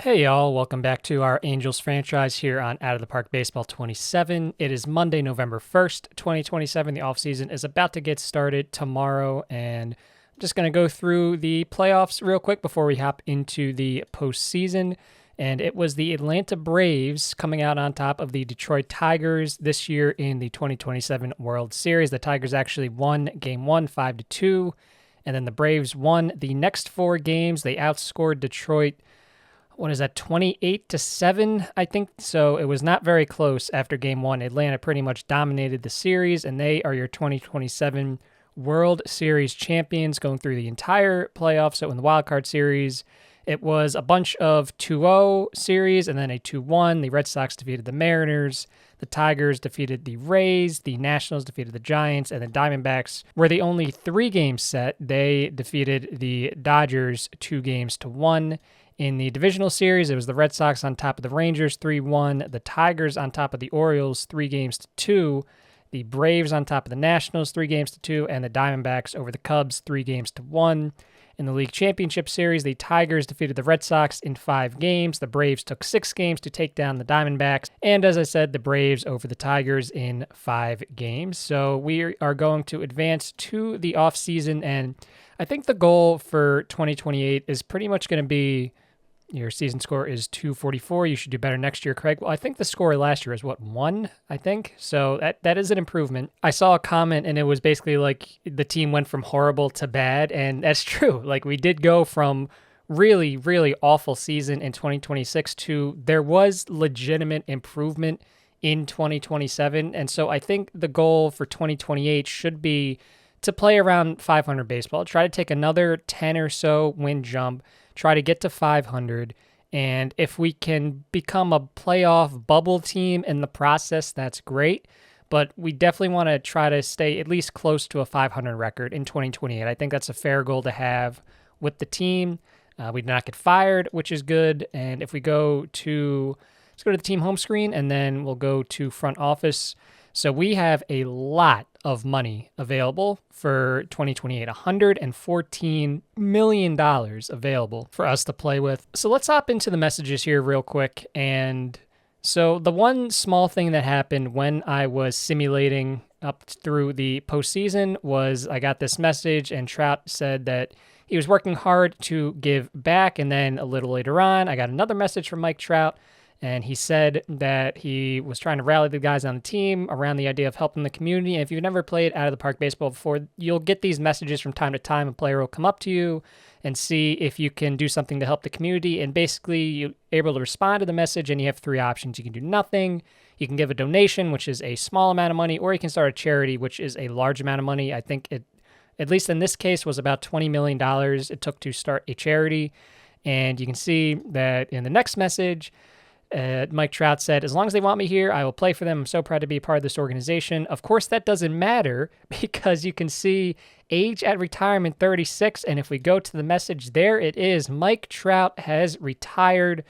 Hey y'all, welcome back to our Angels franchise here on Out of the Park Baseball 27. It is Monday, November 1st, 2027. The offseason is about to get started tomorrow, and I'm just going to go through the playoffs real quick before we hop into the postseason. And it was the Atlanta Braves coming out on top of the Detroit Tigers this year in the 2027 World Series. The Tigers actually won Game 1 5-2, and then the Braves won the next four games. They outscored Detroit, 28-7, I think. So it was not very close after game one. Atlanta pretty much dominated the series, and they are your 2027 World Series champions going through the entire playoffs. So in the wild card series, it was a bunch of 2-0 series and then a 2-1. The Red Sox defeated the Mariners. The Tigers defeated the Rays. The Nationals defeated the Giants. And the Diamondbacks were the only three-game set. They defeated the Dodgers 2-1. In the divisional series, it was the Red Sox on top of the Rangers 3-1, the Tigers on top of the Orioles 3-2, the Braves on top of the Nationals 3-2, and the Diamondbacks over the Cubs 3-1. In the league championship series, the Tigers defeated the Red Sox in 5 games. The Braves took 6 games to take down the Diamondbacks. And as I said, the Braves over the Tigers in 5 games. So we are going to advance to the offseason, and I think the goal for 2028 is pretty much going to be your season score is 244. You should do better next year, Craig. Well, I think the score last year was 1, I think. So that is an improvement. I saw a comment and it was basically like the team went from horrible to bad. And that's true. Like we did go from really, really awful season in 2026 to there was legitimate improvement in 2027. And so I think the goal for 2028 should be to play around 500 baseball. Try to take another 10 or so win jump. Try to get to 500, and if we can become a playoff bubble team in the process, that's great, but we definitely want to try to stay at least close to a 500 record in 2028. I think that's a fair goal to have with the team. We did not get fired, which is good, and if we let's go to the team home screen, and then we'll go to front office. So we have a lot of money available for 2028, $114 million available for us to play with. So let's hop into the messages here real quick. And so the one small thing that happened when I was simulating up through the postseason was I got this message and Trout said that he was working hard to give back. And then a little later on, I got another message from Mike Trout. And he said that he was trying to rally the guys on the team around the idea of helping the community. And if you've never played Out of the Park Baseball before, you'll get these messages from time to time. A player will come up to you and see if you can do something to help the community. And basically, you're able to respond to the message, and you have 3 options. You can do nothing, you can give a donation, which is a small amount of money, or you can start a charity, which is a large amount of money. I think it, at least in this case, was about $20 million it took to start a charity. And you can see that in the next message, Mike Trout said, "As long as they want me here, I will play for them. I'm so proud to be a part of this organization." Of course, that doesn't matter because you can see age at retirement 36. And if we go to the message, there it is. Mike Trout has retired.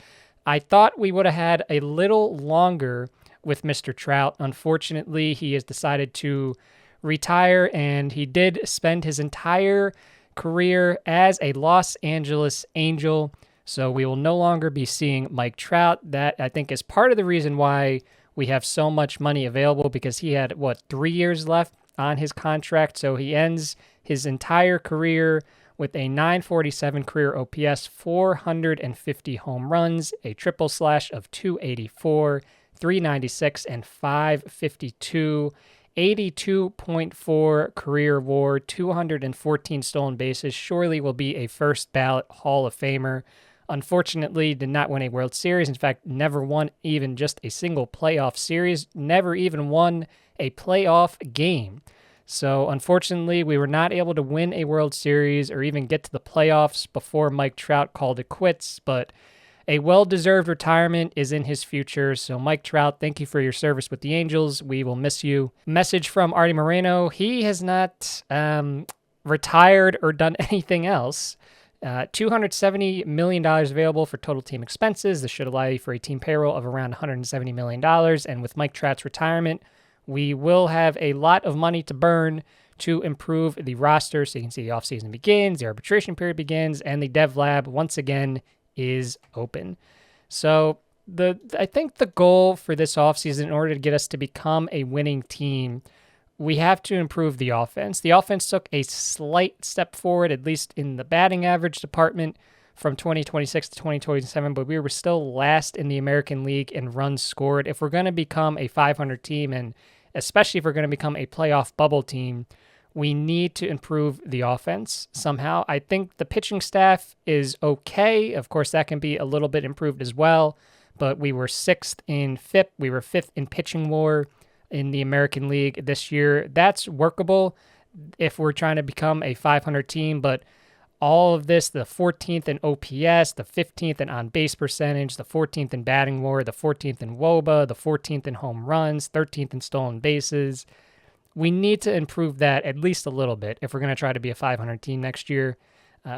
I thought we would have had a little longer with Mr. Trout. Unfortunately, he has decided to retire, and he did spend his entire career as a Los Angeles Angel. So we will no longer be seeing Mike Trout. That, I think, is part of the reason why we have so much money available, because he had, 3 years left on his contract. So he ends his entire career with a 947 career OPS, 450 home runs, a triple slash of 284, 396, and 552. 82.4 career WAR, 214 stolen bases. Surely will be a first ballot Hall of Famer. Unfortunately, did not win a World Series. In fact, never won even just a single playoff series. Never even won a playoff game. So unfortunately, we were not able to win a World Series or even get to the playoffs before Mike Trout called it quits. But a well-deserved retirement is in his future. So Mike Trout, thank you for your service with the Angels. We will miss you. Message from Artie Moreno. He has not retired or done anything else. $270 million available for total team expenses. This should allow you for a team payroll of around $170 million. And with Mike Trout's retirement, we will have a lot of money to burn to improve the roster. So you can see the offseason begins, the arbitration period begins, and the dev lab once again is open. So I think the goal for this offseason, in order to get us to become a winning team, we have to improve the offense. The offense took a slight step forward, at least in the batting average department from 2026 to 2027, but we were still last in the American League in runs scored. If we're going to become a 500 team, and especially if we're going to become a playoff bubble team, we need to improve the offense somehow. I think the pitching staff is okay. Of course, that can be a little bit improved as well, but we were sixth in FIP. We were fifth in pitching WAR in the American League this year. That's workable if we're trying to become a 500 team, but all of this, the 14th in OPS, the 15th in on-base percentage, the 14th in batting WAR, the 14th in WOBA, the 14th in home runs, 13th in stolen bases. We need to improve that at least a little bit if we're going to try to be a 500 team next year.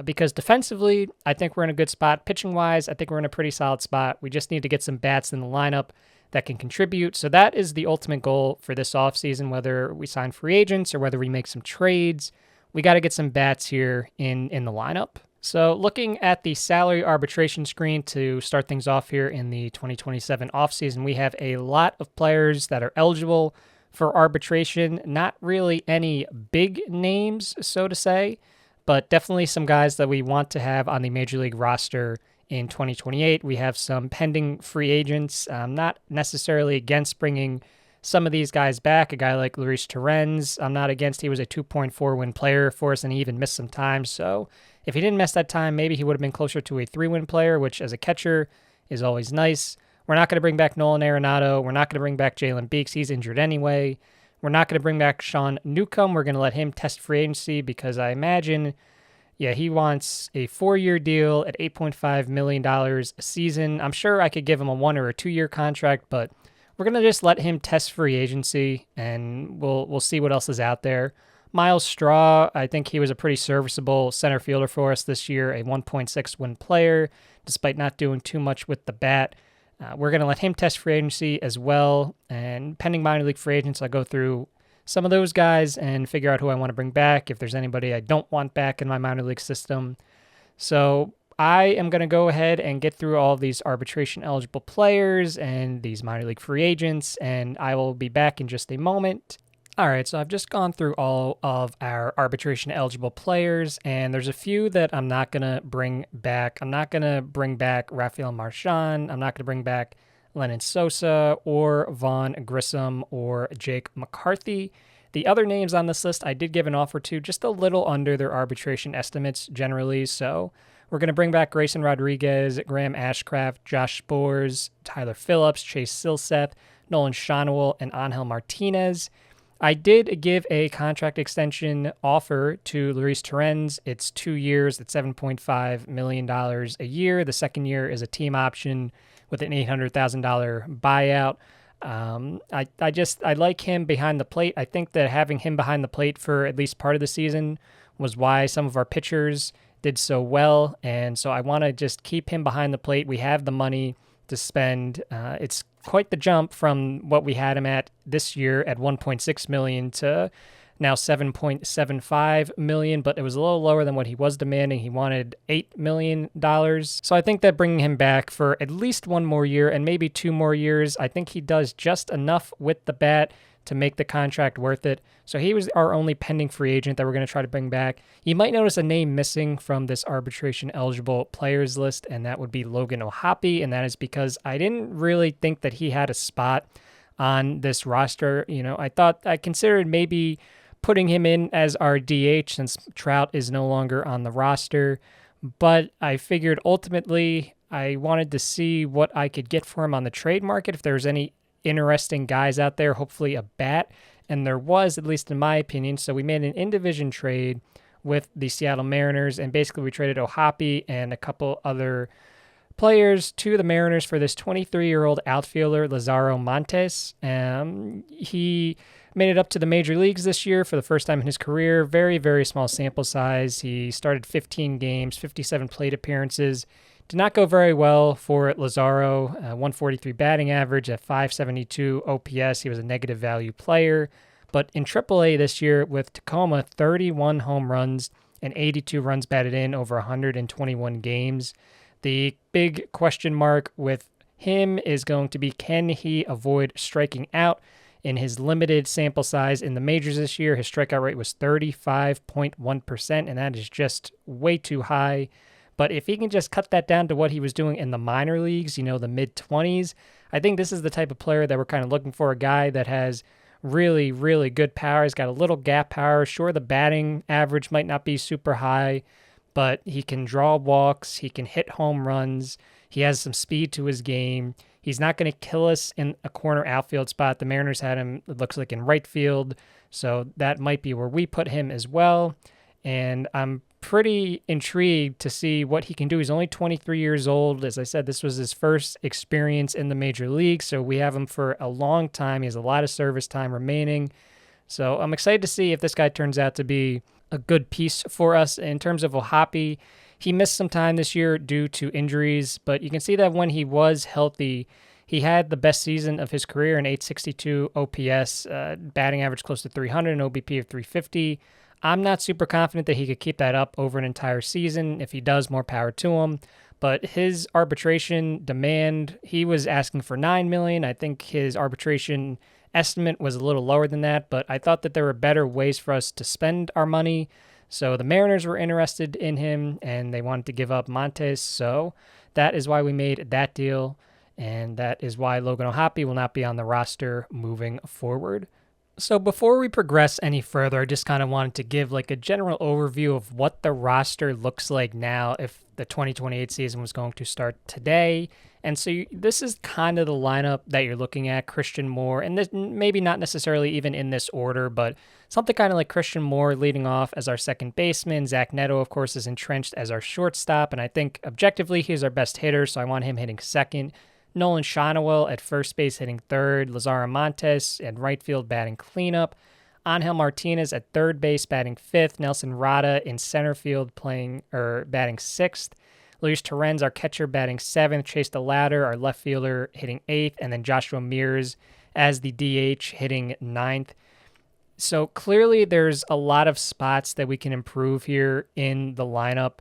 Because defensively, I think we're in a good spot. Pitching-wise, I think we're in a pretty solid spot. We just need to get some bats in the lineup that can contribute. So that is the ultimate goal for this offseason, whether we sign free agents or whether we make some trades. We got to get some bats here in the lineup. So looking at the salary arbitration screen to start things off here in the 2027 offseason, we have a lot of players that are eligible for arbitration. Not really any big names, so to say, but definitely some guys that we want to have on the Major League roster in 2028. We have some pending free agents. I'm not necessarily against bringing some of these guys back. A guy like Luis Torrens, I'm not against. He was a 2.4 win player for us, and he even missed some time. So if he didn't miss that time, maybe he would have been closer to a 3-win player, which as a catcher is always nice. We're not going to bring back Nolan Arenado. We're not going to bring back Jalen Beeks. He's injured anyway. We're not going to bring back Sean Newcomb. We're going to let him test free agency because I imagine, he wants a 4-year deal at $8.5 million a season. I'm sure I could give him a 1 or a 2-year contract, but we're going to just let him test free agency, and we'll see what else is out there. Miles Straw, I think he was a pretty serviceable center fielder for us this year, a 1.6 win player, despite not doing too much with the bat. We're going to let him test free agency as well, and pending minor league free agents, I'll go through some of those guys and figure out who I want to bring back, if there's anybody I don't want back in my minor league system. So I am going to go ahead and get through all of these arbitration eligible players and these minor league free agents, and I will be back in just a moment. All right, so I've just gone through all of our arbitration eligible players, and there's a few that I'm not going to bring back. I'm not going to bring back Rafael Marchand. I'm not going to bring back Lennon Sosa or Vaughn Grissom or Jake McCarthy. The other names on this list I did give an offer to, just a little under their arbitration estimates generally, so we're going to bring back Grayson Rodriguez, Graham Ashcraft, Josh Spores, Tyler Phillips, Chase Silseth, Nolan Shawnuel, and Angel Martinez. I did give a contract extension offer to Luis Torrens. It's 2 years at $7.5 million a year. The second year is a team option with an $800,000 buyout. I like him behind the plate. I think that having him behind the plate for at least part of the season was why some of our pitchers did so well, and so I want to just keep him behind the plate. We have the money to spend. It's quite the jump from what we had him at this year at $1.6 million to now $7.75 million, but it was a little lower than what he was demanding. He wanted $8 million. So I think that bringing him back for at least 1 more year and maybe 2 more years, I think he does just enough with the bat to make the contract worth it. So he was our only pending free agent that we're going to try to bring back. You might notice a name missing from this arbitration eligible players list, and that would be Logan O'Hoppe, and that is because I didn't really think that he had a spot on this roster. I considered maybe putting him in as our DH since Trout is no longer on the roster, but I figured ultimately I wanted to see what I could get for him on the trade market, if there was any interesting guys out there, hopefully a bat, and there was, at least in my opinion. So we made an in-division trade with the Seattle Mariners, and basically we traded O'Hoppe and a couple other players to the Mariners for this 23-year-old outfielder, Lazaro Montes. He made it up to the major leagues this year for the first time in his career. Very, very small sample size. He started 15 games, 57 plate appearances. Did not go very well for Lazaro. 143 batting average at 572 OPS. He was a negative value player. But in AAA this year with Tacoma, 31 home runs and 82 runs batted in over 121 games. The big question mark with him is going to be, can he avoid striking out? In his limited sample size in the majors this year, his strikeout rate was 35.1%, and that is just way too high. But if he can just cut that down to what he was doing in the minor leagues, the mid-20s, I think this is the type of player that we're kind of looking for, a guy that has really, really good power. He's got a little gap power. Sure, the batting average might not be super high, but he can draw walks. He can hit home runs. He has some speed to his game. He's not going to kill us in a corner outfield spot. The Mariners had him, it looks like, in right field, so that might be where we put him as well. And I'm pretty intrigued to see what he can do. He's only 23 years old. As I said, this was his first experience in the major league, so we have him for a long time. He has a lot of service time remaining. So I'm excited to see if this guy turns out to be a good piece for us. In terms of Ohapi, he missed some time this year due to injuries, but you can see that when he was healthy, he had the best season of his career, an 862 OPS, batting average close to 300, an OBP of 350. I'm not super confident that he could keep that up over an entire season. If he does, more power to him. But his arbitration demand, he was asking for $9 million. I think his arbitration estimate was a little lower than that, but I thought that there were better ways for us to spend our money. So the Mariners were interested in him, and they wanted to give up Montes. So that is why we made that deal, and that is why Logan Ohapi will not be on the roster moving forward. So before we progress any further, I just kind of wanted to give like a general overview of what the roster looks like now if the 2028 season was going to start today. And so this is kind of the lineup that you're looking at. Christian Moore, and this maybe not necessarily even in this order, but something kind of like Christian Moore leading off as our second baseman. Zach Neto, of course, is entrenched as our shortstop, and I think objectively he's our best hitter, so I want him hitting second. Nolan Shonowell at first base hitting third. Lazaro Montes at right field batting cleanup. Angel Martinez at third base batting fifth. Nelson Rada in center field batting sixth. Luis Torrens, our catcher, batting seventh. Chase DeLauder, our left fielder, hitting eighth. And then Joshua Mears as the DH hitting ninth. So clearly there's a lot of spots that we can improve here in the lineup.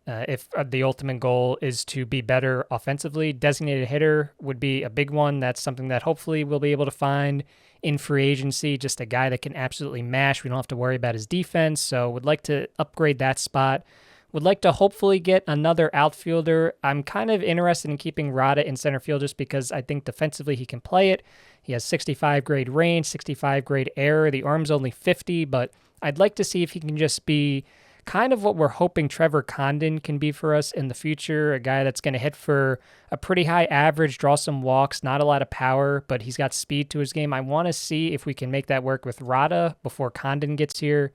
If the ultimate goal is to be better offensively, designated hitter would be a big one. That's something that hopefully we'll be able to find in free agency, just a guy that can absolutely mash. We don't have to worry about his defense, so would like to upgrade that spot. Would like to hopefully get another outfielder. I'm kind of interested in keeping Rada in center field just because I think defensively he can play it. He has 65 grade range, 65 grade error. The arm's only 50, but I'd like to see if he can just be kind of what we're hoping Trevor Condon can be for us in the future, a guy that's going to hit for a pretty high average, draw some walks, not a lot of power, but he's got speed to his game. I want to see if we can make that work with Rada before Condon gets here.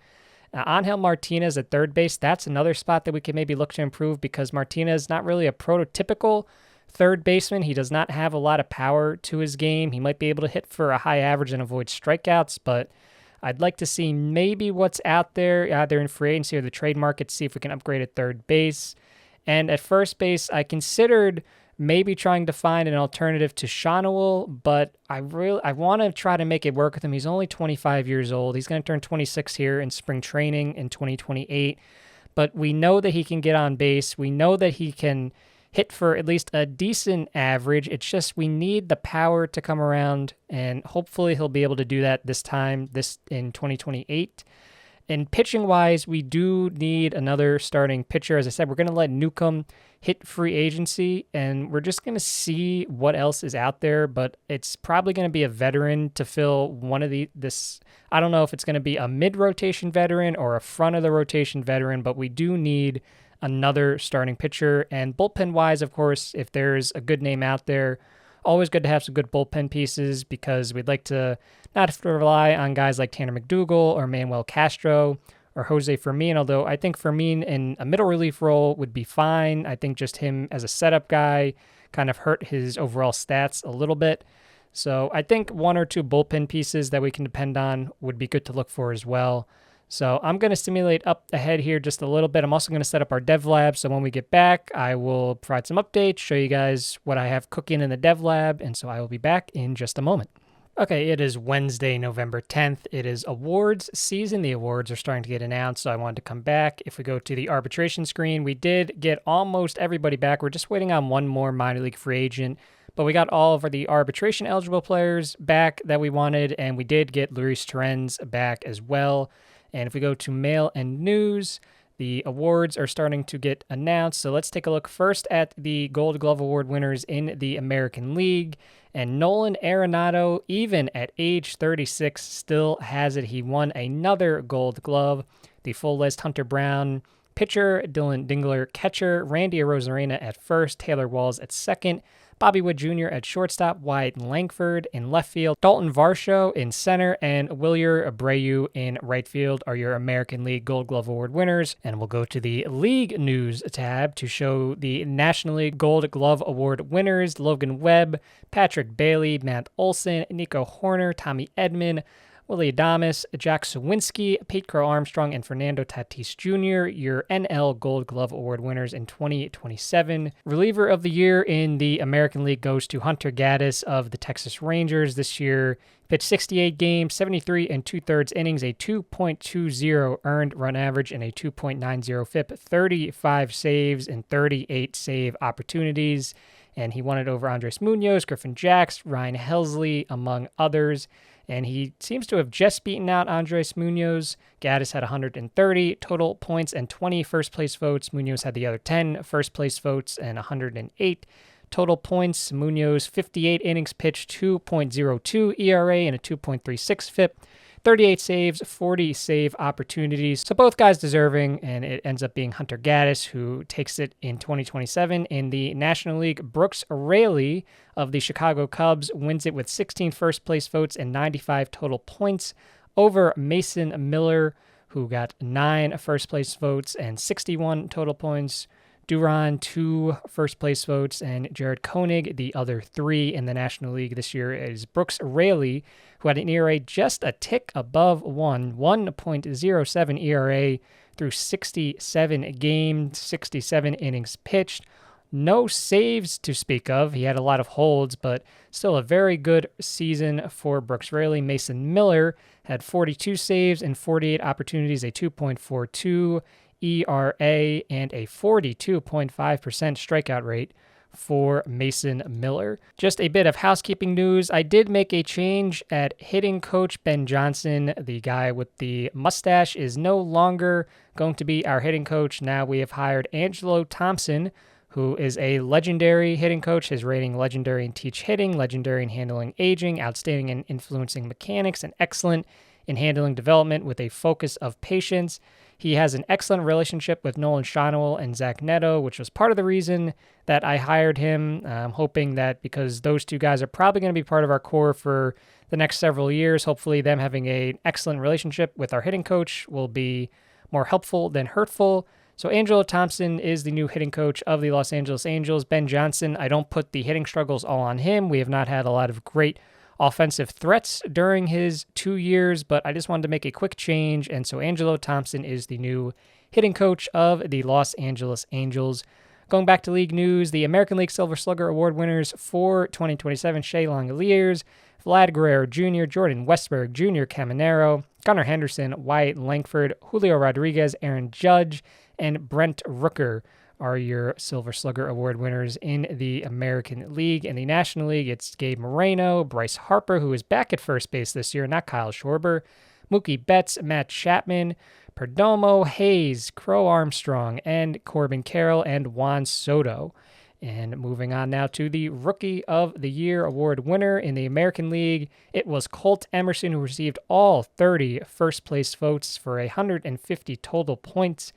Angel Martinez at third base, that's another spot that we can maybe look to improve because Martinez is not really a prototypical third baseman. He does not have a lot of power to his game. He might be able to hit for a high average and avoid strikeouts, but I'd like to see maybe what's out there, either in free agency or the trade market, see if we can upgrade at third base. And at first base, I considered maybe trying to find an alternative to Shonowell, but I want to try to make it work with him. He's only 25 years old. He's going to turn 26 here in spring training in 2028. But we know that he can get on base. We know that he can hit for at least a decent average. It's just we need the power to come around, and hopefully he'll be able to do that this in 2028. And pitching-wise, we do need another starting pitcher. As I said, we're going to let Newcomb hit free agency, and we're just going to see what else is out there, but it's probably going to be a veteran to fill one of this. I don't know if it's going to be a mid-rotation veteran or a front-of-the-rotation veteran, but we do need another starting pitcher. And bullpen-wise, of course, if there's a good name out there, always good to have some good bullpen pieces because we'd like to not have to rely on guys like Tanner McDougal or Manuel Castro or Jose Fermin, although I think Fermin in a middle relief role would be fine. I think just him as a setup guy kind of hurt his overall stats a little bit. So I think one or two bullpen pieces that we can depend on would be good to look for as well. So I'm going to simulate up ahead here just a little bit. I'm also going to set up our dev lab. So when we get back, I will provide some updates, show you guys what I have cooking in the dev lab. And so I will be back in just a moment. Okay, it is Wednesday, November 10th. It is awards season. The awards are starting to get announced, so I wanted to come back. If we go to the arbitration screen, we did get almost everybody back. We're just waiting on one more minor league free agent, but we got all of the arbitration eligible players back that we wanted, and we did get Luis Torrens back as well. And if we go to mail and news, the awards are starting to get announced. So let's take a look first at the Gold Glove Award winners in the American League. And Nolan Arenado, even at age 36, still has it. He won another Gold Glove. The full list: Hunter Brown, pitcher; Dylan Dingler, catcher; Randy Arozarena at first; Taylor Walls at second; Bobby Wood Jr. at shortstop; Wyatt Langford in left field; Dalton Varsho in center; and Wilyer Abreu in right field are your American League Gold Glove Award winners. And we'll go to the League News tab to show the National League Gold Glove Award winners: Logan Webb, Patrick Bailey, Matt Olson, Nico Horner, Tommy Edman, Willie Adames, Jack Sawinski, Pete Crow Armstrong, and Fernando Tatis Jr., your NL Gold Glove Award winners in 2027. Reliever of the year in the American League goes to Hunter Gaddis of the Texas Rangers. This year, pitched 68 games, 73 and 2/3 innings, a 2.20 earned run average, and a 2.90 FIP, 35 saves and 38 save opportunities. And he won it over Andres Munoz, Griffin Jacks, Ryan Helsley, among others. And he seems to have just beaten out Andres Munoz. Gaddis had 130 total points and 20 first-place votes. Munoz had the other 10 first-place votes and 108 total points. Munoz, 58 innings pitched, 2.02 ERA and a 2.36 FIP. 38 saves, 40 save opportunities. So both guys deserving, and it ends up being Hunter Gaddis who takes it in 2027. In the National League, Brooks Raley of the Chicago Cubs wins it with 16 first-place votes and 95 total points over Mason Miller, who got 9 first-place votes and 61 total points. Duran, 2 first-place votes, and Jared Koenig, the other 3 in the National League this year, is Brooks Raley, who had an ERA just a tick above 1.07 ERA through 67 games, 67 innings pitched. No saves to speak of. He had a lot of holds, but still a very good season for Brooks Raley. Mason Miller had 42 saves and 48 opportunities, a 2.42 ERA, and a 42.5% strikeout rate for Mason Miller. Just a bit of housekeeping news. I did make a change at hitting coach. Ben Johnson, the guy with the mustache, is no longer going to be our hitting coach. Now we have hired Angelo Thompson, who is a legendary hitting coach. His rating: legendary in teach hitting, legendary in handling aging, outstanding in influencing mechanics, and excellent in handling development with a focus of patience. He has an excellent relationship with Nolan Shonwell and Zach Neto, which was part of the reason that I hired him. I'm hoping that because those two guys are probably going to be part of our core for the next several years, hopefully them having an excellent relationship with our hitting coach will be more helpful than hurtful. So Angelo Thompson is the new hitting coach of the Los Angeles Angels. Ben Johnson, I don't put the hitting struggles all on him. We have not had a lot of great offensive threats during his 2 years, but I just wanted to make a quick change, and so Angelo Thompson is the new hitting coach of the Los Angeles Angels. Going back to league news, the American League Silver Slugger Award winners for 2027: Shea Langeliers, Vlad Guerrero Jr., Jordan Westberg Jr., Caminero, Gunnar Henderson, Wyatt Langford, Julio Rodriguez, Aaron Judge, and Brent Rooker are your Silver Slugger Award winners in the American League. In the National League, it's Gabe Moreno, Bryce Harper, who is back at first base this year, not Kyle Schwarber, Mookie Betts, Matt Chapman, Perdomo, Hayes, Crow Armstrong, and Corbin Carroll, and Juan Soto. And moving on now to the Rookie of the Year award winner in the American League, it was Colt Emerson, who received all 30 first-place votes for 150 total points.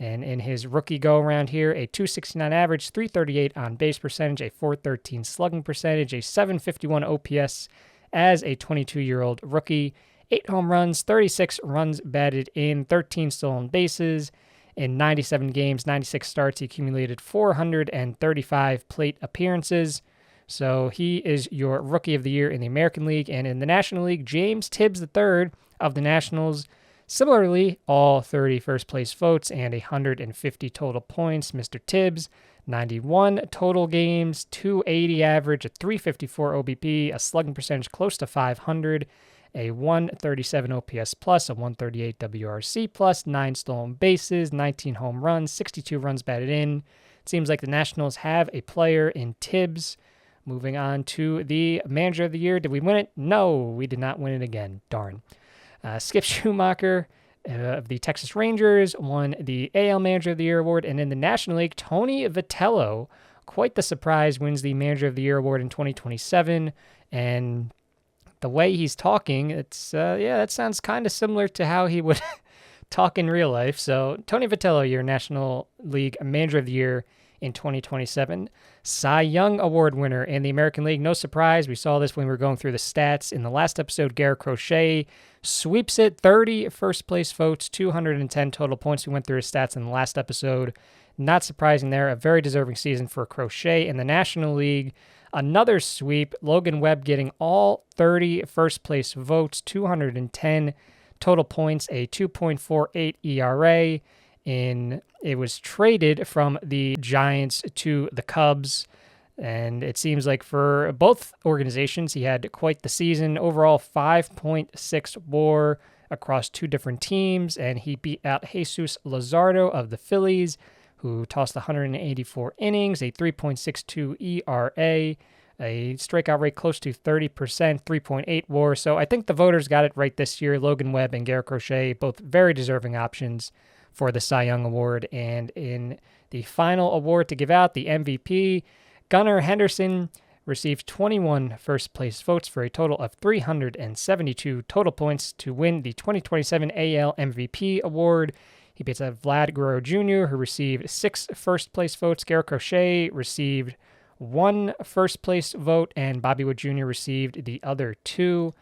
And in his rookie go-around here, a 269 average, 338 on-base percentage, a 413 slugging percentage, a 751 OPS as a 22-year-old rookie, 8 home runs, 36 runs batted in, 13 stolen bases. In 97 games, 96 starts, he accumulated 435 plate appearances. So he is your Rookie of the Year in the American League. And in the National League, James Tibbs III of the Nationals Similarly, all 30 first place votes and 150 total points. Mr. Tibbs, 91 total games, 280 average, a 354 OBP, a slugging percentage close to 500, a 137 OPS plus, a 138 WRC plus, 9 stolen bases, 19 home runs, 62 runs batted in. It seems like the Nationals have a player in Tibbs. Moving on to the Manager of the Year. Did we win it? No, we did not win it again. Darn. Skip Schumacher of the Texas Rangers won the AL Manager of the Year award. And in the National League, Tony Vitello, quite the surprise, wins the Manager of the Year award in 2027. And the way he's talking, that sounds kind of similar to how he would talk in real life. So Tony Vitello, your National League Manager of the Year in 2027. Cy Young Award winner in the American League. No surprise. We saw this when we were going through the stats. In the last episode, Garrett Crochet sweeps it. 30 first place votes, 210 total points. We went through his stats in the last episode. Not surprising there. A very deserving season for Crochet. In the National League, another sweep. Logan Webb getting all 30 first place votes, 210 total points, a 2.48 ERA. It was traded from the Giants to the Cubs, and it seems like for both organizations, he had quite the season. Overall, 5.6 WAR across 2 different teams, and he beat out Jesus Luzardo of the Phillies, who tossed 184 innings, a 3.62 ERA, a strikeout rate close to 30%, 3.8 WAR. So I think the voters got it right this year. Logan Webb and Garrett Crochet, both very deserving options for the Cy Young Award. And in the final award to give out, the MVP, Gunnar Henderson received 21 first place votes for a total of 372 total points to win the 2027 AL MVP Award. He beats out Vlad Guerrero Jr., who received 6 first place votes. Garrett Crochet received 1 first place vote, and Bobby Wood Jr. received the other 2.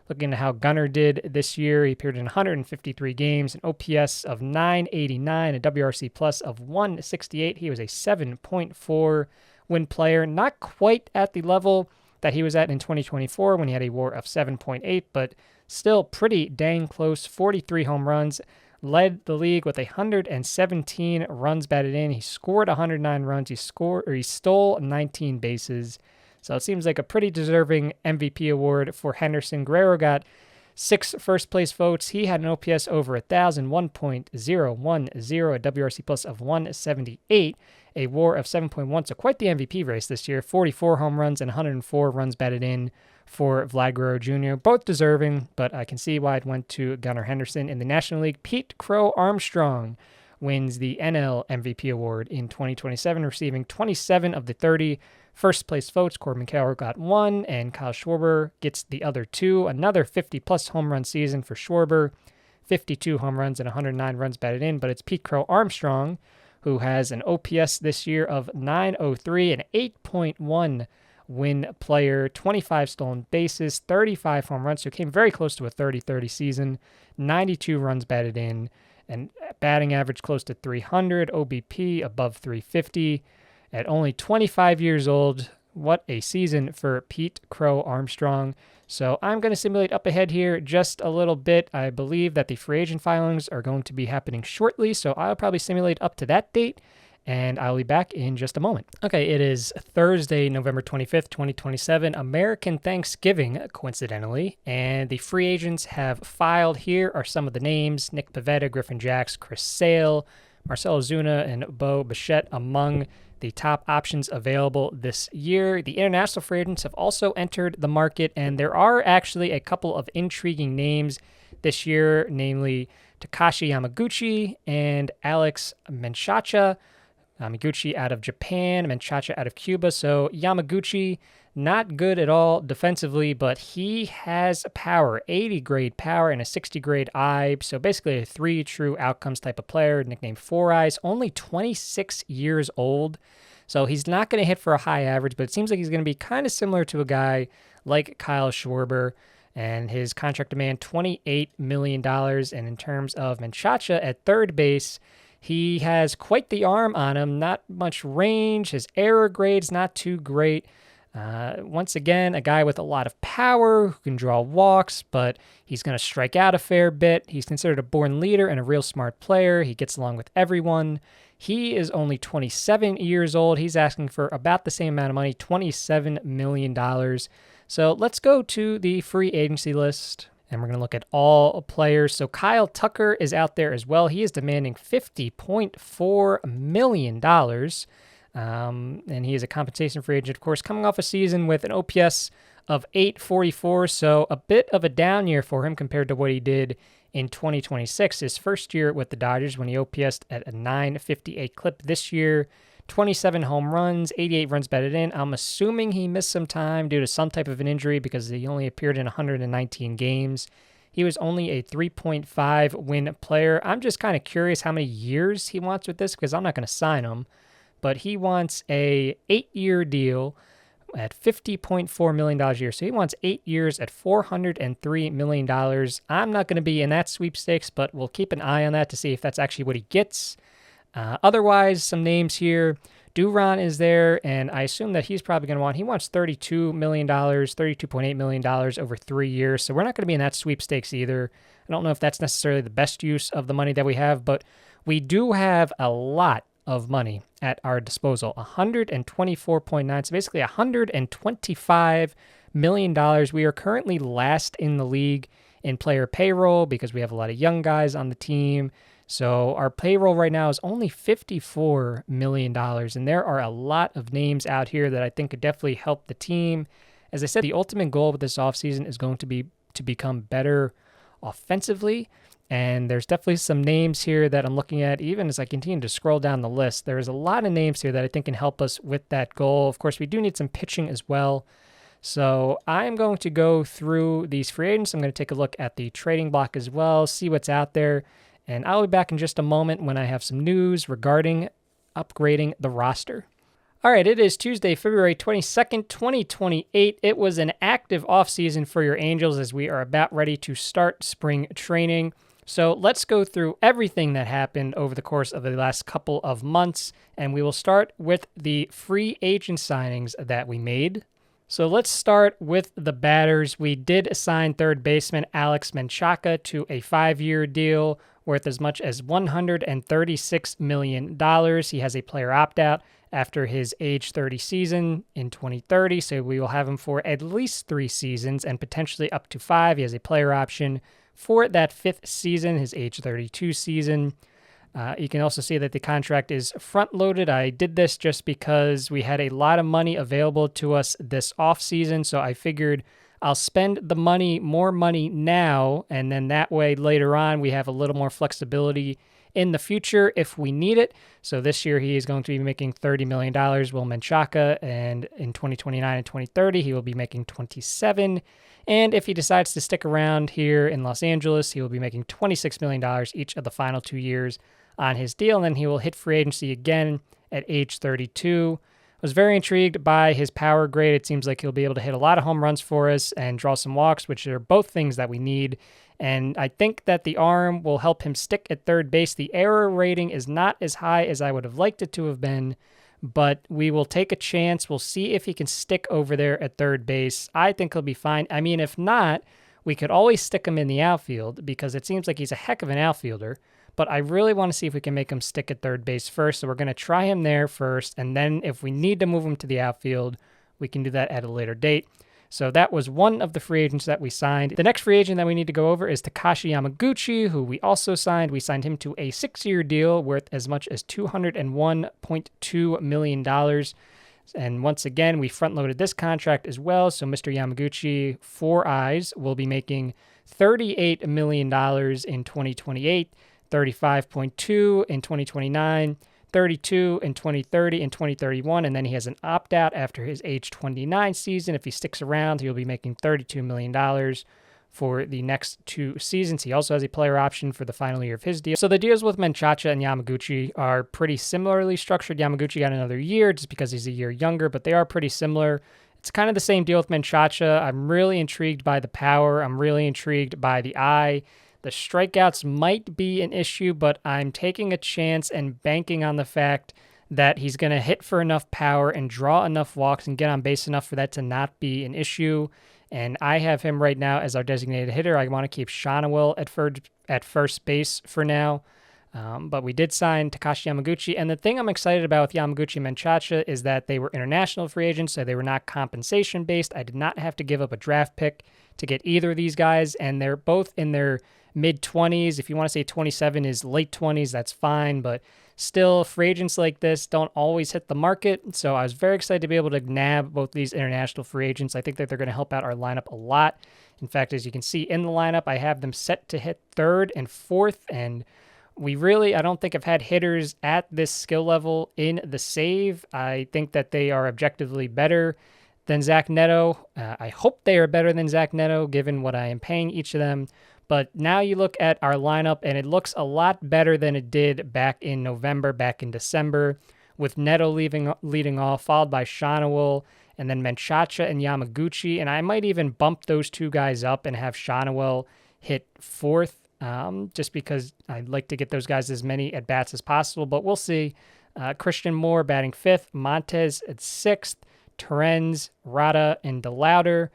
Looking at how Gunnar did this year, he appeared in 153 games, an OPS of 989, a WRC plus of 168. He was a 7.4 win player, not quite at the level that he was at in 2024 when he had a WAR of 7.8, but still pretty dang close. 43 home runs, led the league with 117 runs batted in. He scored 109 runs. He stole 19 bases. So it seems like a pretty deserving MVP award for Henderson. Guerrero got 6 first place votes. He had an OPS over 1,000, 1.010, a WRC plus of 178, a WAR of 7.1. So quite the MVP race this year. 44 home runs and 104 runs batted in for Vlad Guerrero Jr. Both deserving, but I can see why it went to Gunnar Henderson. In the National League, Pete Crow Armstrong wins the NL MVP award in 2027, receiving 27 of the 30 first place votes. Corbin Carroll got 1, and Kyle Schwarber gets the other 2. Another 50-plus home run season for Schwarber, 52 home runs and 109 runs batted in. But it's Pete Crow Armstrong, who has an OPS this year of 903, an 8.1 win player, 25 stolen bases, 35 home runs. So it came very close to a 30-30 season, 92 runs batted in, and batting average close to 300, OBP above 350. At only 25 years old, what a season for Pete Crow Armstrong. So I'm going to simulate up ahead here just a little bit. I believe that the free agent filings are going to be happening shortly, so I'll probably simulate up to that date, and I'll be back in just a moment. Okay, it is Thursday, November 25th, 2027, American Thanksgiving, coincidentally, and the free agents have filed. Here are some of the names: Nick Pivetta, Griffin Jax, Chris Sale, Marcell Ozuna, and Bo Bichette among the top options available this year. The international free agents have also entered the market, and there are actually a couple of intriguing names this year, namely Takashi Yamaguchi and Alex Menchaca. Yamaguchi out of Japan, Menchaca out of Cuba. So Yamaguchi, not good at all defensively, but he has power, 80 grade power and a 60 grade eye. So basically a 3 true outcomes type of player, nicknamed Four Eyes, only 26 years old. So he's not going to hit for a high average, but it seems like he's going to be kind of similar to a guy like Kyle Schwarber. And his contract demand, $28 million. And in terms of Menchaca at third base, he has quite the arm on him, not much range. His error grade's not too great. Once again, a guy with a lot of power who can draw walks, but he's going to strike out a fair bit. He's considered a born leader and a real smart player. He gets along with everyone. He is only 27 years old. He's asking for about the same amount of money, $27 million. So let's go to the free agency list, and we're going to look at all players. So Kyle Tucker is out there as well. He is demanding $50.4 million. And he is a compensation free agent, of course, coming off a season with an OPS of 844, so a bit of a down year for him compared to what he did in 2026, his first year with the Dodgers, when he OPS'd at a 958 clip. This year, 27 home runs, 88 runs batted in. I'm assuming he missed some time due to some type of an injury because he only appeared in 119 games. He was only a 3.5 win player. I'm just kind of curious how many years he wants with this because I'm not going to sign him. But he wants a 8-year deal at $50.4 million a year. So he wants 8 years at $403 million. I'm not going to be in that sweepstakes, but we'll keep an eye on that to see if that's actually what he gets. Otherwise, some names here. Duran is there, and I assume that he's probably going to he wants $32 million, $32.8 million over 3 years. So we're not going to be in that sweepstakes either. I don't know if that's necessarily the best use of the money that we have, but we do have a lot of money at our disposal, 124.9, so basically $125 million. We are currently last in the league in player payroll because we have a lot of young guys on the team. So our payroll right now is only $54 million, and there are a lot of names out here that I think could definitely help the team. As I said, the ultimate goal with this offseason is going to be to become better offensively. And there's definitely some names here that I'm looking at, even as I continue to scroll down the list. There's a lot of names here that I think can help us with that goal. Of course, we do need some pitching as well. So I'm going to go through these free agents. I'm going to take a look at the trading block as well, see what's out there. And I'll be back in just a moment when I have some news regarding upgrading the roster. All right, it is Tuesday, February 22nd, 2028. It was an active offseason for your Angels as we are about ready to start spring training. So let's go through everything that happened over the course of the last couple of months, and we will start with the free agent signings that we made. So let's start with the batters. We did assign third baseman Alex Menchaca to a 5-year deal worth as much as $136 million. He has a player opt-out after his age 30 season in 2030, so we will have him for at least 3 seasons and potentially up to 5. He has a player option for that 5th season, his age 32 season. You can also see that the contract is front-loaded. I did this just because we had a lot of money available to us this offseason, so I figured I'll spend the money, more money now, and then that way later on we have a little more flexibility in the future if we need it. So this year he is going to be making $30 million, Will Menchaca, and in 2029 and 2030 he will be making $27 million. And if he decides to stick around here in Los Angeles, he will be making $26 million each of the final 2 years on his deal, and then he will hit free agency again at age 32. I was very intrigued by his power grade. It seems like he'll be able to hit a lot of home runs for us and draw some walks, which are both things that we need. And I think that the arm will help him stick at third base. The error rating is not as high as I would have liked it to have been, but we will take a chance. We'll see if he can stick over there at third base. I think he'll be fine. I mean, if not, we could always stick him in the outfield because it seems like he's a heck of an outfielder. But I really want to see if we can make him stick at third base first. So we're going to try him there first. And then if we need to move him to the outfield, we can do that at a later date. So that was one of the free agents that we signed. The next free agent that we need to go over is Takashi Yamaguchi, who we also signed. We signed him to a 6-year deal worth as much as $201.2 million. And once again, we front-loaded this contract as well. So Mr. Yamaguchi, 4 eyes, will be making $38 million in 2028. 35.2 in 2029, 32 in 2030 and 2031, and then he has an opt-out after his age 29 season. If he sticks around, he'll be making $32 million for the next 2 seasons. He also has a player option for the final year of his deal. So the deals with Menchaca and Yamaguchi are pretty similarly structured. Yamaguchi got another year just because he's a year younger, but they are pretty similar. It's kind of the same deal with Menchaca. I'm really intrigued by the power. I'm really intrigued by the eye. The strikeouts might be an issue, but I'm taking a chance and banking on the fact that he's going to hit for enough power and draw enough walks and get on base enough for that to not be an issue. And I have him right now as our designated hitter. I want to keep Shonawell at first base for now. But we did sign Takashi Yamaguchi. And the thing I'm excited about with Yamaguchi and Menchaca is that they were international free agents, so they were not compensation based. I did not have to give up a draft pick to get either of these guys. And they're both in their mid-20s. If you want to say 27 is late 20s, that's fine. But still, free agents like this don't always hit the market. So I was very excited to be able to nab both these international free agents. I think that they're going to help out our lineup a lot. In fact, as you can see in the lineup, I have them set to hit third and fourth. And I don't think I've had hitters at this skill level in the save. I think that they are objectively better than Zach Neto. I hope they are better than Zach Neto, given what I am paying each of them. But now you look at our lineup, and it looks a lot better than it did back in November, back in December, with Neto leading off, followed by Shonawell, and then Menchaca and Yamaguchi. And I might even bump those two guys up and have Shonawell hit fourth, just because I'd like to get those guys as many at-bats as possible. But we'll see. Christian Moore batting fifth, Montez at sixth, Terens, Rada, and DeLauder.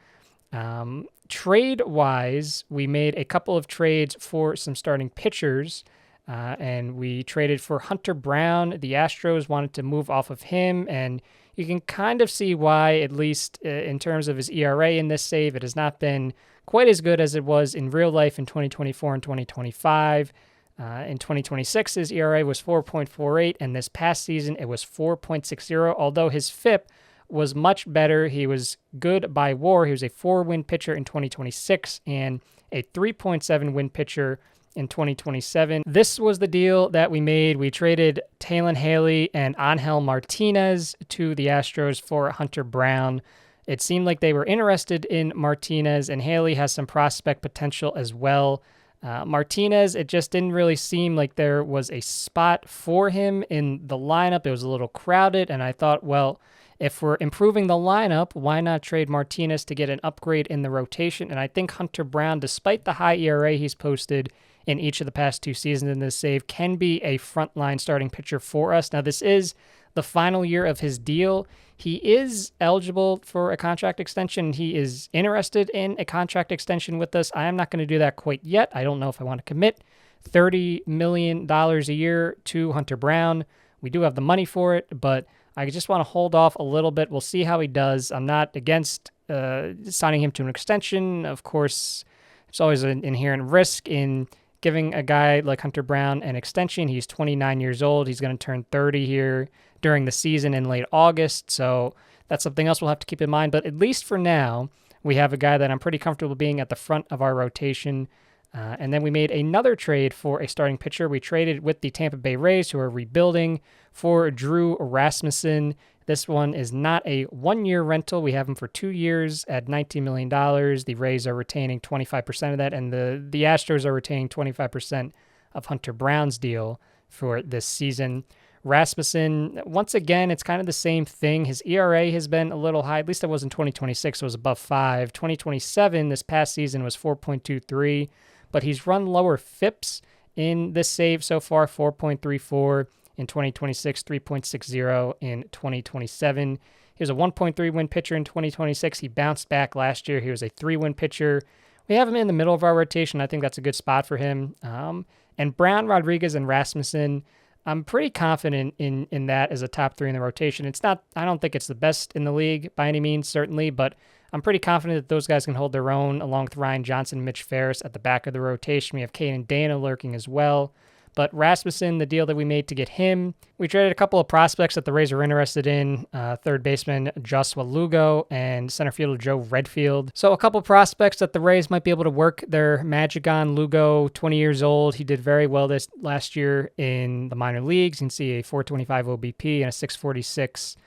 Trade-wise, we made a couple of trades for some starting pitchers, and we traded for Hunter Brown. The Astros wanted to move off of him, and you can kind of see why, at least in terms of his ERA in this save. It has not been quite as good as it was in real life in 2024 and 2025. In 2026, his ERA was 4.48, and this past season it was 4.60, although his FIP was much better. He was good by WAR. He was a 4-win pitcher in 2026 and a 3.7 win pitcher in 2027. This was the deal that we made. We traded Talon Haley and Angel Martinez to the Astros for Hunter Brown. It seemed like they were interested in Martinez, and Haley has some prospect potential as well. Martinez, it just didn't really seem like there was a spot for him in the lineup. It was a little crowded, and I thought, well, if we're improving the lineup, why not trade Martinez to get an upgrade in the rotation? And I think Hunter Brown, despite the high ERA he's posted in each of the past two seasons in this save, can be a frontline starting pitcher for us. Now, this is the final year of his deal. He is eligible for a contract extension. He is interested in a contract extension with us. I am not going to do that quite yet. I don't know if I want to commit $30 million a year to Hunter Brown. We do have the money for it, but I just want to hold off a little bit. We'll see how he does. I'm not against signing him to an extension. Of course, there's always an inherent risk in giving a guy like Hunter Brown an extension. He's 29 years old. He's going to turn 30 here during the season in late August. So that's something else we'll have to keep in mind. But at least for now, we have a guy that I'm pretty comfortable being at the front of our rotation. And then we made another trade for a starting pitcher. We traded with the Tampa Bay Rays, who are rebuilding, for Drew Rasmussen. This one is not a one-year rental. We have him for 2 years at $19 million. The Rays are retaining 25% of that, and the Astros are retaining 25% of Hunter Brown's deal for this season. Rasmussen, once again, it's kind of the same thing. His ERA has been a little high. At least it was in 2026. It was above 5. 2027, this past season, was 4.23. But he's run lower FIPS in this save so far, 4.34 in 2026, 3.60 in 2027. He was a 1.3 win pitcher in 2026. He bounced back last year. He was a 3-win pitcher. We have him in the middle of our rotation. I think that's a good spot for him. And Brown, Rodriguez, and Rasmussen, I'm pretty confident in that as a top 3 in the rotation. It's not, I don't think it's the best in the league by any means, certainly, but I'm pretty confident that those guys can hold their own along with Ryan Johnson, Mitch Ferris at the back of the rotation. We have Caden Dana lurking as well. But Rasmussen, the deal that we made to get him, we traded a couple of prospects that the Rays were interested in, third baseman Joshua Lugo and center fielder Joe Redfield. So a couple of prospects that the Rays might be able to work their magic on. Lugo, 20 years old. He did very well this last year in the minor leagues. You can see a 425 OBP and a 646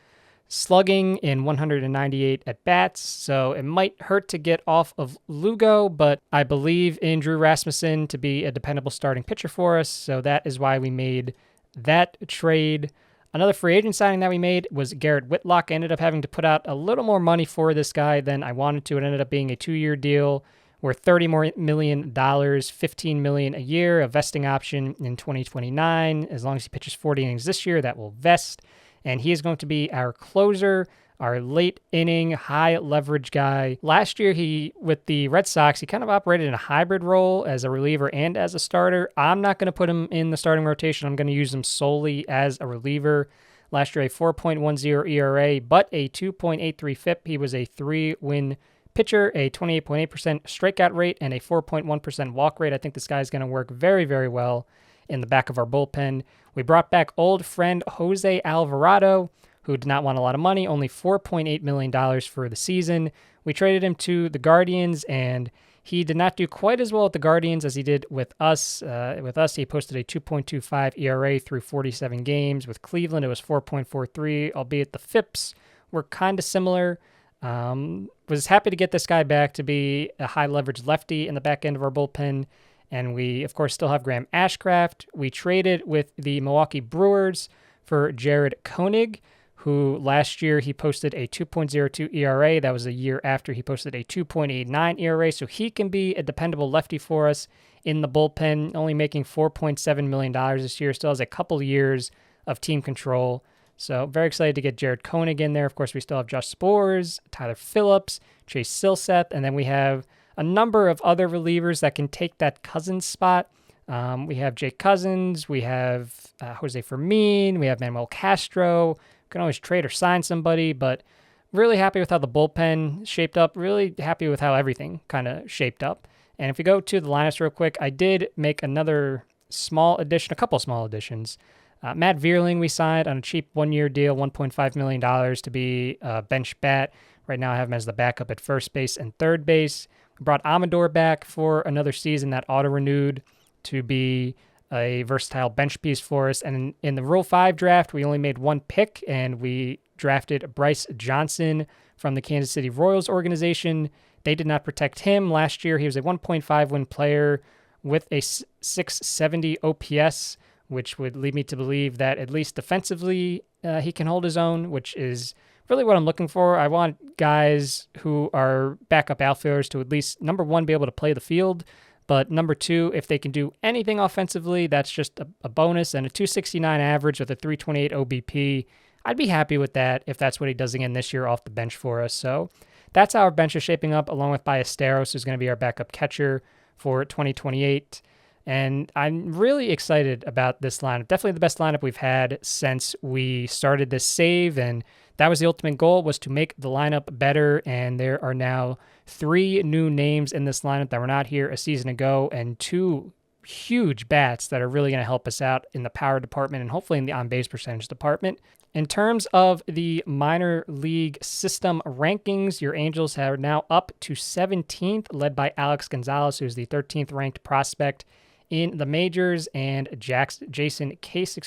slugging in 198 at-bats, so it might hurt to get off of Lugo, but I believe in Drew Rasmussen to be a dependable starting pitcher for us, so that is why we made that trade. Another free agent signing that we made was Garrett Whitlock. I ended up having to put out a little more money for this guy than I wanted to. It ended up being a 2-year deal worth $30 million, $15 million a year, a vesting option in 2029. As long as he pitches 40 innings this year, that will vest. And he is going to be our closer, our late inning, high leverage guy. Last year, with the Red Sox, he kind of operated in a hybrid role as a reliever and as a starter. I'm not going to put him in the starting rotation. I'm going to use him solely as a reliever. Last year, a 4.10 ERA, but a 2.83 FIP. He was a 3-win pitcher, a 28.8% strikeout rate, and a 4.1% walk rate. I think this guy is going to work very, very well in the back of our bullpen. We brought back old friend Jose Alvarado, who did not want a lot of money, only $4.8 million for the season. We traded him to the Guardians, and he did not do quite as well at the Guardians as he did with us. He posted a 2.25 ERA through 47 games. With Cleveland, it was 4.43, albeit the FIPS were kind of similar. Was happy to get this guy back to be a high-leverage lefty in the back end of our bullpen. And we, of course, still have Graham Ashcraft. We traded with the Milwaukee Brewers for Jared Koenig, who last year he posted a 2.02 ERA. That was a year after he posted a 2.89 ERA. So he can be a dependable lefty for us in the bullpen, only making $4.7 million this year. Still has a couple years of team control. So very excited to get Jared Koenig in there. Of course, we still have Josh Spores, Tyler Phillips, Chase Silseth, and then we have a number of other relievers that can take that Cousins spot. We have Jake Cousins, we have Jose Fermin, we have Manuel Castro. Can always trade or sign somebody, but really happy with how the bullpen shaped up. Really happy with how everything kind of shaped up. And if we go to the lineups real quick, I did make another small addition, a couple small additions. Matt Vierling we signed on a cheap one-year deal, $1.5 million to be a bench bat. Right now I have him as the backup at first base and third base. We brought Amador back for another season that auto-renewed to be a versatile bench piece for us. And in the Rule 5 draft, we only made one pick, and we drafted Bryce Johnson from the Kansas City Royals organization. They did not protect him. Last year, he was a 1.5 win player with a 670 OPS, which would lead me to believe that at least defensively he can hold his own, which is really what I'm looking for. I want guys who are backup outfielders to at least, number one, be able to play the field, but number two, if they can do anything offensively, that's just a bonus. And a 269 average with a 328 OBP, I'd be happy with that if that's what he does again this year off the bench for us. So that's how our bench is shaping up, along with Ballesteros, who's going to be our backup catcher for 2028. And I'm really excited about this lineup. Definitely the best lineup we've had since we started this save, and that was the ultimate goal, was to make the lineup better. And there are now 3 new names in this lineup that were not here a season ago, and 2 huge bats that are really going to help us out in the power department and hopefully in the on-base percentage department. In terms of the minor league system rankings, your Angels are now up to 17th, led by Alex Gonzalez, who's the 13th ranked prospect in the majors, and Jason Case,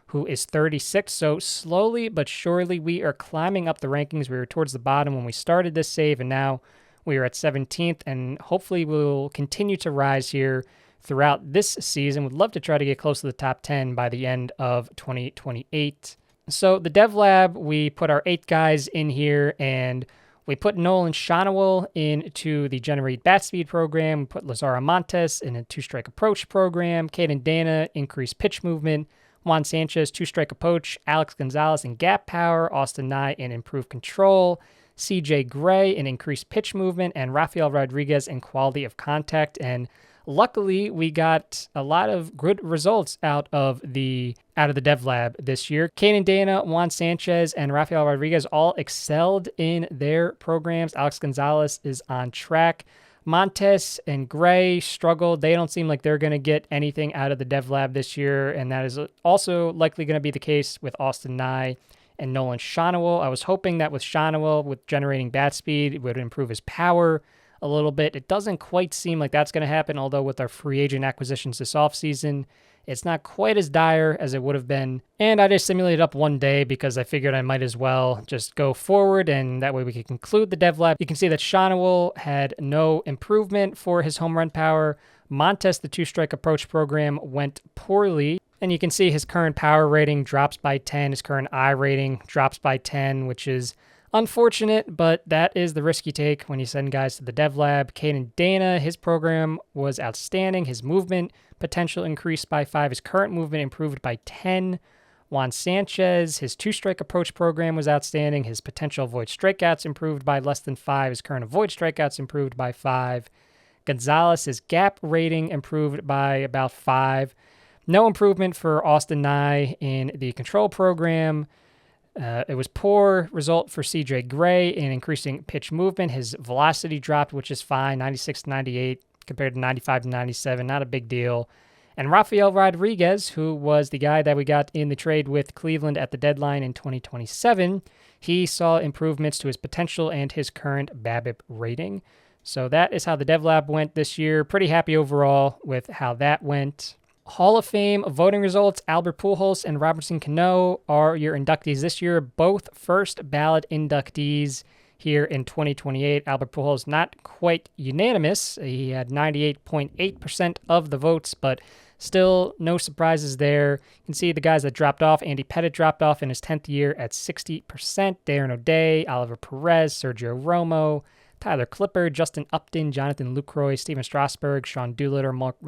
who is 36. So slowly but surely, we are climbing up the rankings. We were towards the bottom when we started this save, and now we are at 17th, and hopefully we'll continue to rise here throughout this season. Would love to try to get close to the top 10 by the end of 2028. So the Dev Lab, we put our 8 guys in here, and we put Nolan Shonowell into the Generate Bat Speed program. We put Lazaro Montes in a 2-strike approach program. Caden Dana, increased pitch movement. Juan Sanchez, 2-strike approach. Alex Gonzalez in gap power. Austin Nye in improved control. CJ Gray in increased pitch movement. And Rafael Rodriguez in quality of contact. And luckily, we got a lot of good results out of the Dev Lab this year. Caden Dana, Juan Sanchez, and Rafael Rodriguez all excelled in their programs. Alex Gonzalez is on track. Montes and Gray struggled. They don't seem like they're going to get anything out of the Dev Lab this year, and that is also likely going to be the case with Austin Nye and Nolan Shonowell. I was hoping that with Shonowell, with generating bat speed, it would improve his power a little bit. It doesn't quite seem like that's going to happen, although with our free agent acquisitions this offseason, it's not quite as dire as it would have been. And I just simulated up one day because I figured I might as well just go forward, and that way we could conclude the Dev Lab. You can see that Shonowell had no improvement for his home run power. Montes, the 2-strike approach program, went poorly. And you can see his current power rating drops by 10. His current I rating drops by 10, which is Unfortunate, but that is the risk you take when you send guys to the dev lab. Caden Dana, his program was outstanding. His movement potential increased by 5. His current movement improved by 10. Juan Sanchez, his two-strike approach program was outstanding. His potential avoid strikeouts improved by less than 5. His current avoid strikeouts improved by 5. Gonzalez, his gap rating improved by about 5. No improvement for Austin Nye in the control program. It was poor result for CJ Gray in increasing pitch movement. His velocity dropped, which is fine, 96 to 98 compared to 95 to 97. Not a big deal. And Rafael Rodriguez, who was the guy that we got in the trade with Cleveland at the deadline in 2027, he saw improvements to his potential and his current BABIP rating. So that is how the Dev Lab went this year. Pretty happy overall with how that went. Hall of Fame voting results, Albert Pujols and Robertson Cano are your inductees this year, both first ballot inductees here in 2028. Albert Pujols not quite unanimous. He had 98.8% of the votes, but still no surprises there. You can see the guys that dropped off. Andy Pettitte dropped off in his 10th year at 60%. Darren O'Day, Oliver Perez, Sergio Romo, Tyler Clippard, Justin Upton, Jonathan Lucroy, Steven Strasburg, Sean Doolittle, Mark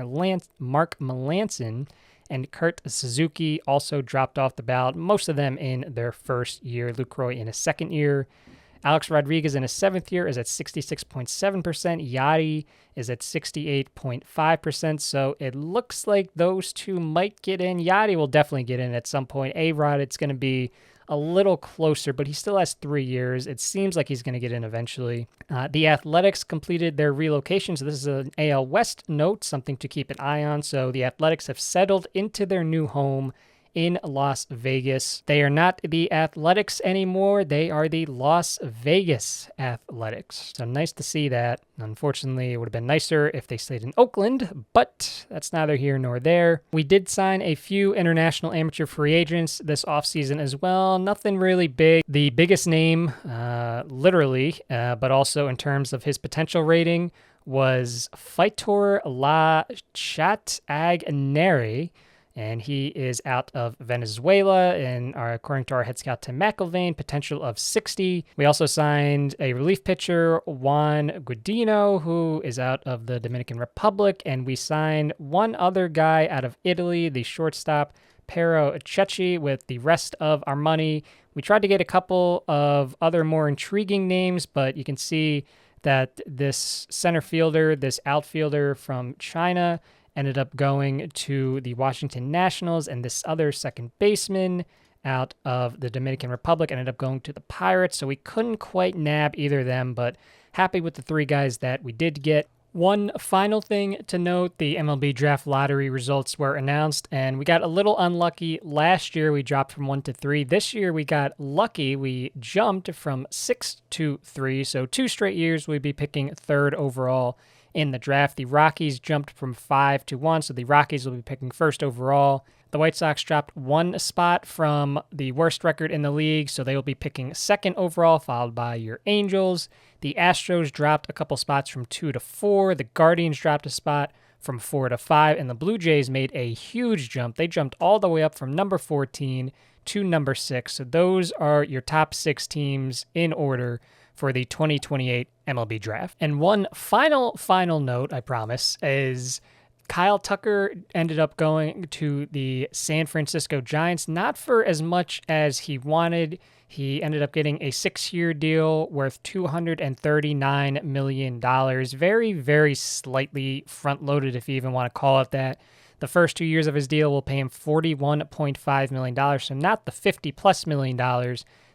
Melanson, and Kurt Suzuki also dropped off the ballot, most of them in their first year. Lucroy in his second year. Alex Rodriguez in his 7th year is at 66.7%. Yachty is at 68.5%. So it looks like those two might get in. Yachty will definitely get in at some point. A-Rod, it's going to be a little closer, but he still has 3 years. It seems like he's going to get in eventually. The Athletics completed their relocation. So this is an AL West note, something to keep an eye on. So the Athletics have settled into their new home in Las Vegas. They are not the Athletics anymore. They are the Las Vegas Athletics. So nice to see that. Unfortunately, it would have been nicer if they stayed in Oakland, but that's neither here nor there. We did sign a few international amateur free agents this offseason as well. Nothing really big. The biggest name, literally, but also in terms of his potential rating, was Faitor La Chat-Agnere, and he is out of Venezuela, and according to our head scout Tim McIlvain, potential of 60. We also signed a relief pitcher, Juan Guidino, who is out of the Dominican Republic, and we signed one other guy out of Italy, the shortstop, Pero Cecchi, with the rest of our money. We tried to get a couple of other more intriguing names, but you can see that this center fielder, this outfielder from China, ended up going to the Washington Nationals, and this other second baseman out of the Dominican Republic ended up going to the Pirates, so we couldn't quite nab either of them, but happy with the 3 guys that we did get. One final thing to note, the MLB Draft Lottery results were announced, and we got a little unlucky. Last year, we dropped from 1 to 3. This year, we got lucky. We jumped from 6 to 3, so 2 straight years we'd be picking 3rd overall in the draft. The Rockies jumped from 5 to 1, so the Rockies will be picking 1st overall. The White Sox dropped 1 spot from the worst record in the league, so they will be picking 2nd overall, followed by your Angels. The Astros dropped a couple spots from 2 to 4. The Guardians dropped a spot from 4 to 5, and the Blue Jays made a huge jump. They jumped all the way up from number 14 to number 6. So those are your top 6 teams in order for the 2028 MLB Draft. And one final note, I promise, is Kyle Tucker ended up going to the San Francisco Giants, not for as much as he wanted. He ended up getting a 6-year deal worth $239 million. Very, very slightly front-loaded, if you even want to call it that. The first 2 years of his deal will pay him $41.5 million, so not the $50+ million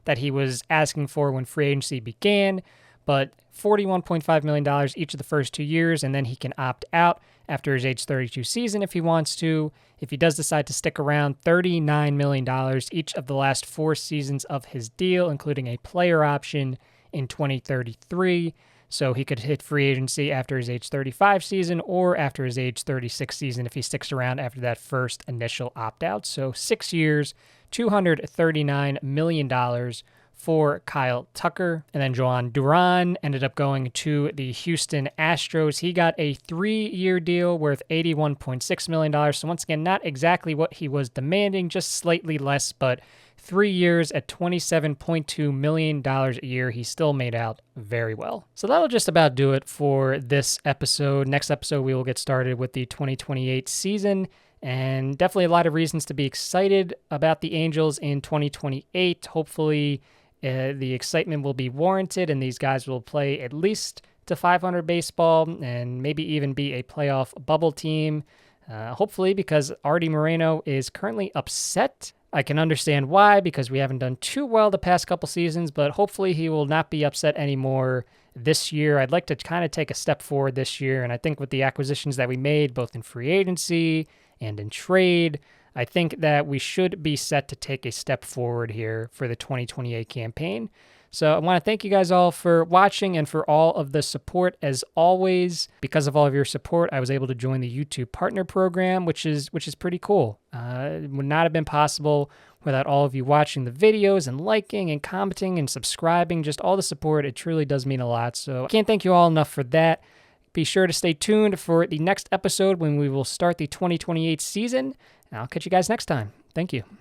that he was asking for when free agency began, but $41.5 million each of the first 2 years, and then he can opt out after his age 32 season if he wants to. If he does decide to stick around, $39 million each of the last 4 seasons of his deal, including a player option in 2033. So he could hit free agency after his age 35 season or after his age 36 season if he sticks around after that first initial opt-out. So 6 years, $239 million for Kyle Tucker. And then Joan Duran ended up going to the Houston Astros. He got a 3-year deal worth $81.6 million. So once again, not exactly what he was demanding, just slightly less, but 3 years at $27.2 million a year. He still made out very well. So that'll just about do it for this episode. Next episode, we will get started with the 2028 season, and definitely a lot of reasons to be excited about the Angels in 2028. Hopefully, the excitement will be warranted, and these guys will play at least to 500 baseball and maybe even be a playoff bubble team. Hopefully, because Artie Moreno is currently upset. I can understand why, because we haven't done too well the past couple seasons, but hopefully he will not be upset anymore this year. I'd like to kind of take a step forward this year, and I think with the acquisitions that we made, both in free agency and in trade, I think that we should be set to take a step forward here for the 2028 campaign. So I want to thank you guys all for watching and for all of the support as always. Because of all of your support, I was able to join the YouTube Partner Program, which is pretty cool. It would not have been possible without all of you watching the videos and liking and commenting and subscribing, just all the support. It truly does mean a lot. So I can't thank you all enough for that. Be sure to stay tuned for the next episode when we will start the 2028 season. And I'll catch you guys next time. Thank you.